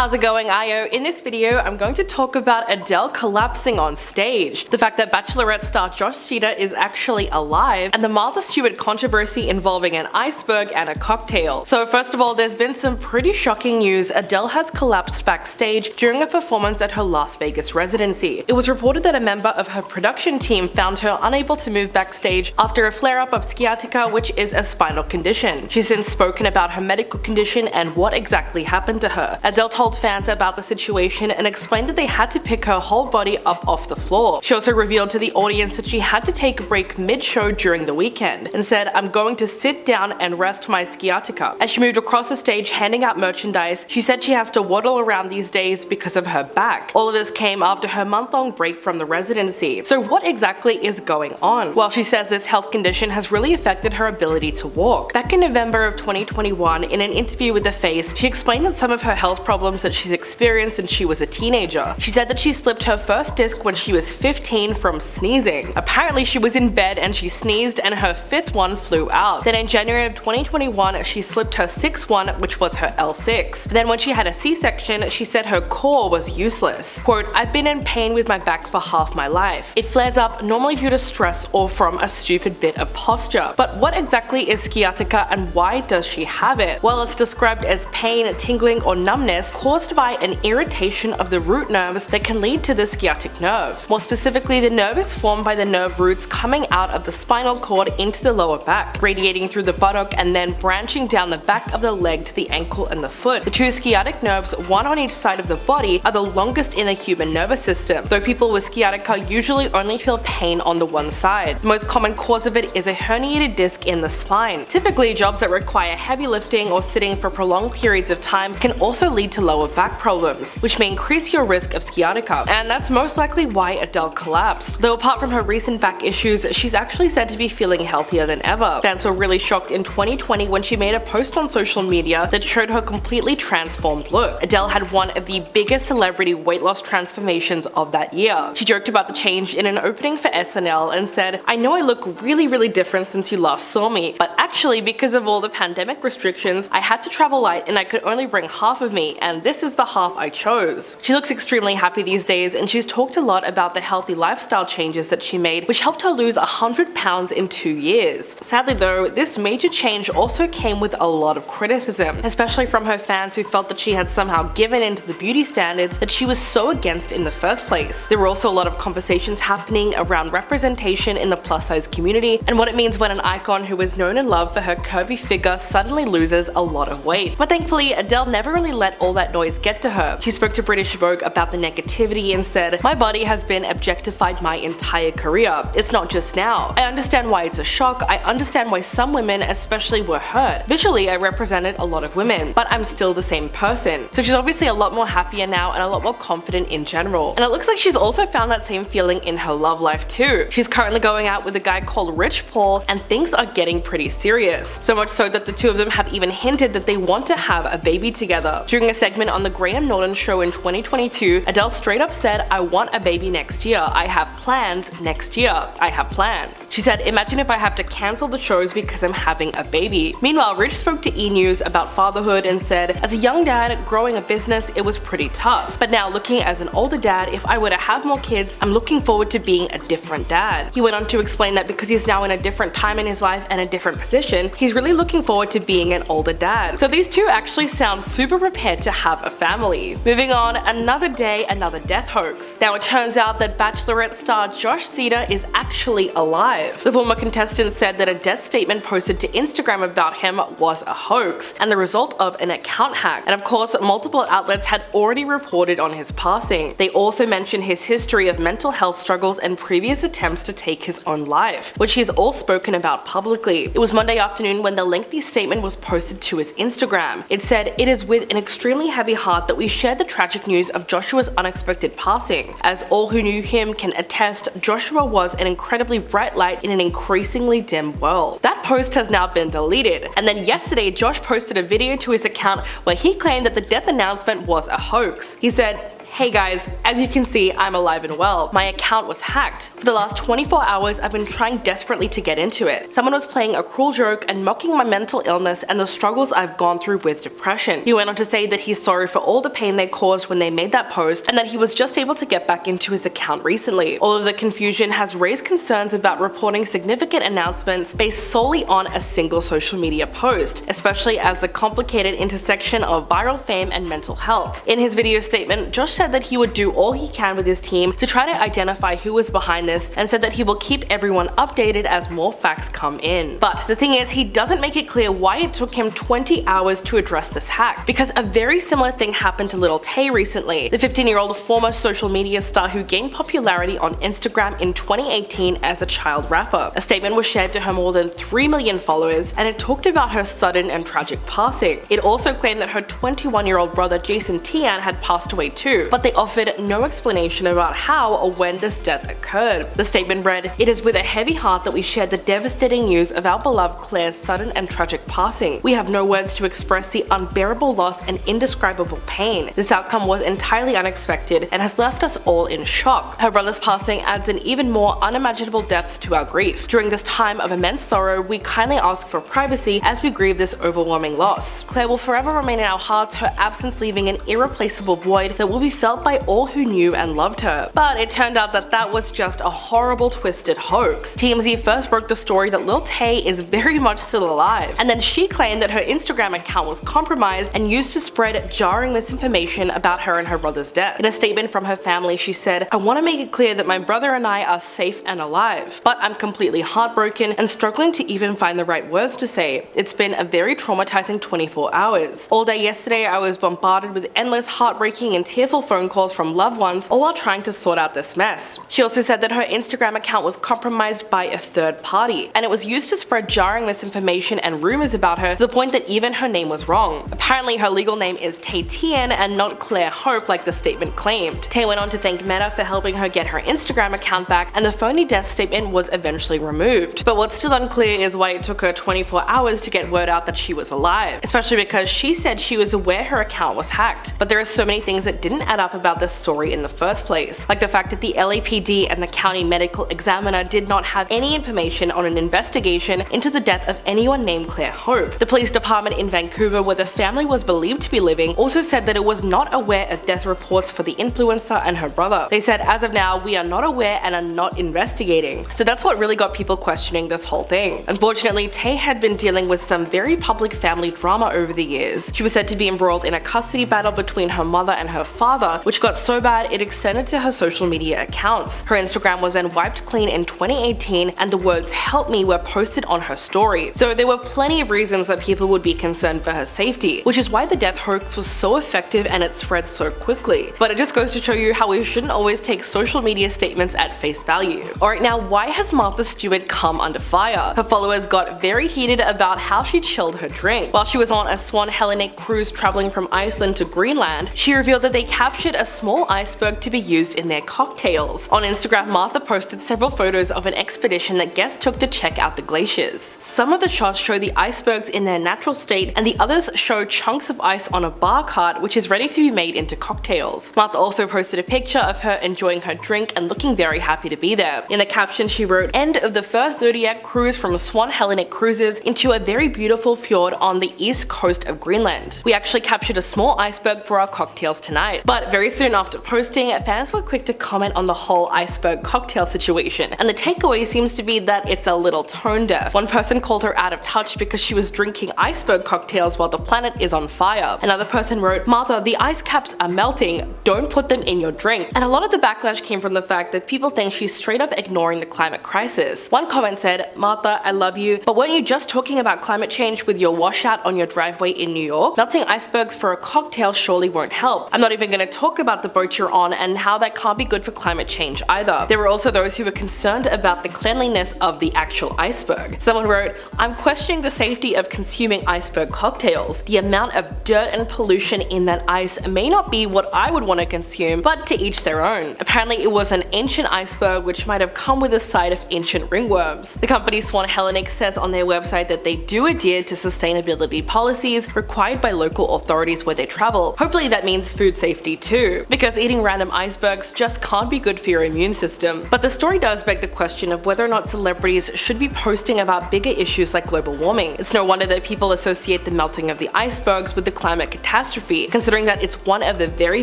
How's it going, IO? In this video, I'm going to talk about Adele collapsing on stage, the fact that Bachelorette star Josh Seither is actually alive, and the Martha Stewart controversy involving an iceberg and a cocktail. So first of all, there's been some pretty shocking news. Adele has collapsed backstage during a performance at her Las Vegas residency. It was reported that a member of her production team found her unable to move backstage after a flare-up of sciatica, which is a spinal condition. She's since spoken about her medical condition and what exactly happened to her. Adele told fans about the situation and explained that they had to pick her whole body up off the floor. She also revealed to the audience that she had to take a break mid-show during the weekend and said, "I'm going to sit down and rest my sciatica." As she moved across the stage handing out merchandise, she said she has to waddle around these days because of her back. All of this came after her month-long break from the residency. So what exactly is going on? Well, she says this health condition has really affected her ability to walk. Back in November of 2021, in an interview with The Face, she explained that some of her health problems that she's experienced since she was a teenager. She said that she slipped her first disc when she was 15 from sneezing. Apparently she was in bed and she sneezed and her fifth one flew out. Then in January of 2021 she slipped her sixth one, which was her L6. Then when she had a C-section, she said her core was useless. Quote, "I've been in pain with my back for half my life. It flares up normally due to stress or from a stupid bit of posture." But what exactly is sciatica and why does she have it? Well, it's described as pain, tingling or numbness caused by an irritation of the root nerves that can lead to the sciatic nerve. More specifically, the nerve is formed by the nerve roots coming out of the spinal cord into the lower back, radiating through the buttock and then branching down the back of the leg to the ankle and the foot. The two sciatic nerves, one on each side of the body, are the longest in the human nervous system, though people with sciatica usually only feel pain on the one side. The most common cause of it is a herniated disc in the spine. Typically, jobs that require heavy lifting or sitting for prolonged periods of time can also lead to lower back problems, which may increase your risk of sciatica. And that's most likely why Adele collapsed. Though apart from her recent back issues, she's actually said to be feeling healthier than ever. Fans were really shocked in 2020 when she made a post on social media that showed her completely transformed look. Adele had one of the biggest celebrity weight loss transformations of that year. She joked about the change in an opening for SNL and said, "I know I look really different since you last saw me, but actually because of all the pandemic restrictions, I had to travel light and I could only bring half of me, and this is the half I chose." She looks extremely happy these days, and she's talked a lot about the healthy lifestyle changes that she made, which helped her lose 100 pounds in 2 years. Sadly though, this major change also came with a lot of criticism, especially from her fans who felt that she had somehow given in to the beauty standards that she was so against in the first place. There were also a lot of conversations happening around representation in the plus-size community and what it means when an icon who is known and loved for her curvy figure suddenly loses a lot of weight. But thankfully, Adele never really let all that noise get to her. She spoke to British Vogue about the negativity and said, "My body has been objectified my entire career. It's not just now. I understand why it's a shock. I understand why some women especially were hurt. Visually, I represented a lot of women, but I'm still the same person." So she's obviously a lot more happier now and a lot more confident in general. And it looks like she's also found that same feeling in her love life too. She's currently going out with a guy called Rich Paul, and things are getting pretty serious. So much so that the two of them have even hinted that they want to have a baby together. During a segment on the Graham Norton show in 2022, Adele straight up said, "I want a baby next year. I have plans next year. I have plans." She said, "Imagine if I have to cancel the shows because I'm having a baby." Meanwhile, Rich spoke to E! News about fatherhood and said, "As a young dad, growing a business, it was pretty tough. But now looking as an older dad, if I were to have more kids, I'm looking forward to being a different dad." He went on to explain that because he's now in a different time in his life and a different position, he's really looking forward to being an older dad. So these two actually sound super prepared to have a family. Moving on, another day, another death hoax. Now it turns out that Bachelorette star Josh Seither is actually alive. The former contestant said that a death statement posted to Instagram about him was a hoax and the result of an account hack. And of course, multiple outlets had already reported on his passing. They also mentioned his history of mental health struggles and previous attempts to take his own life, which he's all spoken about publicly. It was Monday afternoon when the lengthy statement was posted to his Instagram. It said, "It is with an extremely heavy heart that we share the tragic news of Joshua's unexpected passing. As all who knew him can attest, Joshua was an incredibly bright light in an increasingly dim world." That post has now been deleted. And then yesterday, Josh posted a video to his account where he claimed that the death announcement was a hoax. He said, "Hey guys, as you can see, I'm alive and well. My account was hacked. For the last 24 hours, I've been trying desperately to get into it. Someone was playing a cruel joke and mocking my mental illness and the struggles I've gone through with depression." He went on to say that he's sorry for all the pain they caused when they made that post and that he was just able to get back into his account recently. All of the confusion has raised concerns about reporting significant announcements based solely on a single social media post, especially as the complicated intersection of viral fame and mental health. In his video statement, Josh said that he would do all he can with his team to try to identify who was behind this and said that he will keep everyone updated as more facts come in. But the thing is, he doesn't make it clear why it took him 20 hours to address this hack, because a very similar thing happened to Lil Tay recently, the 15-year-old former social media star who gained popularity on Instagram in 2018 as a child rapper. A statement was shared to her more than 3 million followers, and it talked about her sudden and tragic passing. It also claimed that her 21-year-old brother Jason Tian had passed away too, but they offered no explanation about how or when this death occurred. The statement read, "It is with a heavy heart that we shared the devastating news of our beloved Claire's sudden and tragic passing. We have no words to express the unbearable loss and indescribable pain. This outcome was entirely unexpected and has left us all in shock." Her brother's passing adds an even more unimaginable depth to our grief. "During this time of immense sorrow, we kindly ask for privacy as we grieve this overwhelming loss. Claire will forever remain in our hearts, her absence leaving an irreplaceable void that will be felt by all who knew and loved her." But it turned out that that was just a horrible, twisted hoax. TMZ first broke the story that Lil Tay is very much still alive, and then she claimed that her Instagram account was compromised and used to spread jarring misinformation about her and her brother's death. In a statement from her family, she said, "I want to make it clear that my brother and I are safe and alive, but I'm completely heartbroken and struggling to even find the right words to say. It's been a very traumatizing 24 hours. All day yesterday, I was bombarded with endless heartbreaking and tearful phone calls from loved ones, all while trying to sort out this mess." She also said that her Instagram account was compromised by a third party, and it was used to spread jarring misinformation and rumors about her to the point that even her name was wrong. Apparently, her legal name is Tay Tien and not Claire Hope like the statement claimed. Tay went on to thank Meta for helping her get her Instagram account back, and the phony death statement was eventually removed. But what's still unclear is why it took her 24 hours to get word out that she was alive, especially because she said she was aware her account was hacked. But there are so many things that didn't add up about this story in the first place, like the fact that the LAPD and the county medical examiner did not have any information on an investigation into the death of anyone named Claire Hope. The police department in Vancouver, where the family was believed to be living, also said that it was not aware of death reports for the influencer and her brother. They said, "As of now, we are not aware and are not investigating." So that's what really got people questioning this whole thing. Unfortunately, Tay had been dealing with some very public family drama over the years. She was said to be embroiled in a custody battle between her mother and her father, which got so bad it extended to her social media accounts. Her Instagram was then wiped clean in 2018, and the words "help me" were posted on her story. So there were plenty of reasons that people would be concerned for her safety, which is why the death hoax was so effective and it spread so quickly. But it just goes to show you how we shouldn't always take social media statements at face value. Alright, now why has Martha Stewart come under fire? Her followers got very heated about how she chilled her drink. While she was on a Swan Hellenic cruise traveling from Iceland to Greenland, she revealed that they captured a small iceberg to be used in their cocktails. On Instagram, Martha posted several photos of an expedition that guests took to check out the glaciers. Some of the shots show the icebergs in their natural state, and the others show chunks of ice on a bar cart which is ready to be made into cocktails. Martha also posted a picture of her enjoying her drink and looking very happy to be there. In a caption, she wrote, "End of the first Zodiac cruise from Swan Hellenic Cruises into a very beautiful fjord on the east coast of Greenland. We actually captured a small iceberg for our cocktails tonight." But very soon after posting, fans were quick to comment on the whole iceberg cocktail situation, and the takeaway seems to be that it's a little tone deaf. One person called her out of touch because she was drinking iceberg cocktails while the planet is on fire. Another person wrote, "Martha, the ice caps are melting, don't put them in your drink." And a lot of the backlash came from the fact that people think she's straight up ignoring the climate crisis. One comment said, "Martha, I love you, but weren't you just talking about climate change with your washout on your driveway in New York? Melting icebergs for a cocktail surely won't help. I'm not even going to talk about the boat you're on and how that can't be good for climate change either." There were also those who were concerned about the cleanliness of the actual iceberg. Someone wrote, "I'm questioning the safety of consuming iceberg cocktails. The amount of dirt and pollution in that ice may not be what I would want to consume, but to each their own." Apparently it was an ancient iceberg which might have come with a side of ancient ringworms. The company Swan Hellenic says on their website that they do adhere to sustainability policies required by local authorities where they travel. Hopefully that means food safety too, because eating random icebergs just can't be good for your immune system. But the story does beg the question of whether or not celebrities should be posting about bigger issues like global warming. It's no wonder that people associate the melting of the icebergs with the climate catastrophe, considering that it's one of the very,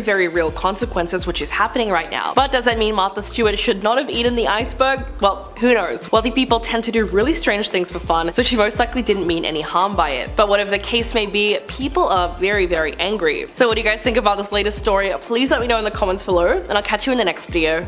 very real consequences which is happening right now. But does that mean Martha Stewart should not have eaten the iceberg? Well, who knows? Wealthy people tend to do really strange things for fun, so she most likely didn't mean any harm by it. But whatever the case may be, people are very, very angry. So what do you guys think about this latest story? Please let me know in the comments below, and I'll catch you in the next video.